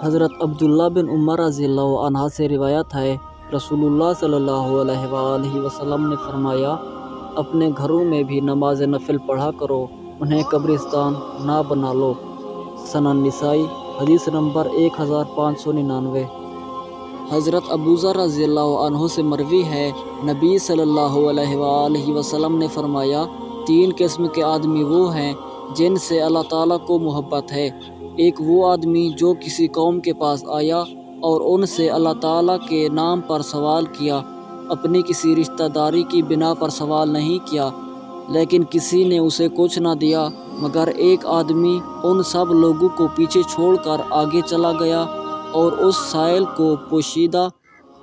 حضرت عبداللہ بن عمر رضی اللہ عنہ سے روایت ہے، رسول اللہ صلی اللہ علیہ وآلہ وسلم نے فرمایا، اپنے گھروں میں بھی نماز نفل پڑھا کرو، انہیں قبرستان نہ بنا لو۔ سنن نسائی حدیث نمبر 1599۔ حضرت ابوذر رضی اللہ عنہ سے مروی ہے، نبی صلی اللہ علیہ وآلہ وسلم نے فرمایا، 3 قسم کے آدمی وہ ہیں جن سے اللہ تعالیٰ کو محبت ہے۔ ایک وہ آدمی جو کسی قوم کے پاس آیا اور ان سے اللہ تعالیٰ کے نام پر سوال کیا، اپنی کسی رشتہ داری کی بنا پر سوال نہیں کیا، لیکن کسی نے اسے کچھ نہ دیا مگر ایک آدمی ان سب لوگوں کو پیچھے چھوڑ کر آگے چلا گیا اور اس سائل کو پوشیدہ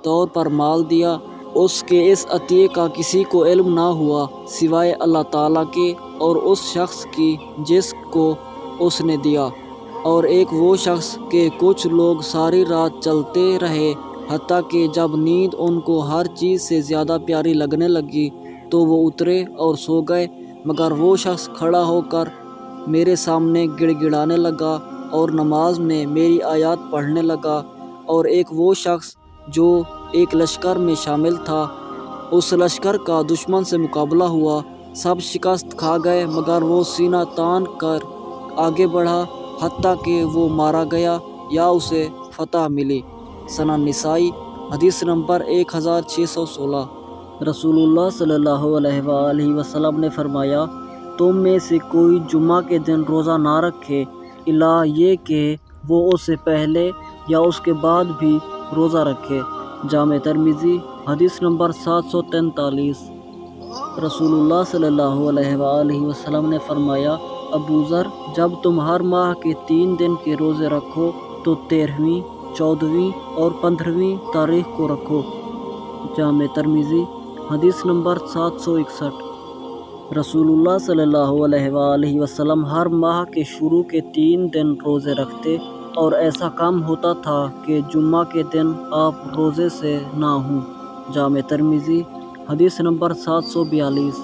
طور پر مال دیا۔ اس کے اس عطیے کا کسی کو علم نہ ہوا سوائے اللہ تعالیٰ کے اور اس شخص کی جس کو اس نے دیا۔ اور ایک وہ شخص کہ کچھ لوگ ساری رات چلتے رہے حتیٰ کہ جب نیند ان کو ہر چیز سے زیادہ پیاری لگنے لگی تو وہ اترے اور سو گئے، مگر وہ شخص کھڑا ہو کر میرے سامنے گڑ گڑانے لگا اور نماز میں میری آیات پڑھنے لگا۔ اور ایک وہ شخص جو ایک لشکر میں شامل تھا، اس لشکر کا دشمن سے مقابلہ ہوا، سب شکست کھا گئے مگر وہ سینہ تان کر آگے بڑھا حتیٰ کہ وہ مارا گیا یا اسے فتح ملی۔ سنن نسائی حدیث نمبر 1616۔ رسول اللہ صلی اللہ علیہ وآلہ وسلم نے فرمایا، تم میں سے کوئی جمعہ کے دن روزہ نہ رکھے الا یہ کہ وہ اس سے پہلے یا اس کے بعد بھی روزہ رکھے۔ جامع ترمذی حدیث نمبر 743۔ رسول اللہ صلی اللہ علیہ وآلہ وسلم نے فرمایا، ابوذر، جب تم ہر ماہ کے 3 دن کے روزے رکھو تو 13ویں، 14ویں اور 15ویں تاریخ کو رکھو۔ جامع ترمذی حدیث نمبر 761۔ رسول اللہ صلی اللہ علیہ وآلہ وسلم ہر ماہ کے شروع کے 3 دن روزے رکھتے اور ایسا کم ہوتا تھا کہ جمعہ کے دن آپ روزے سے نہ ہوں۔ جامع ترمذی حدیث نمبر 742۔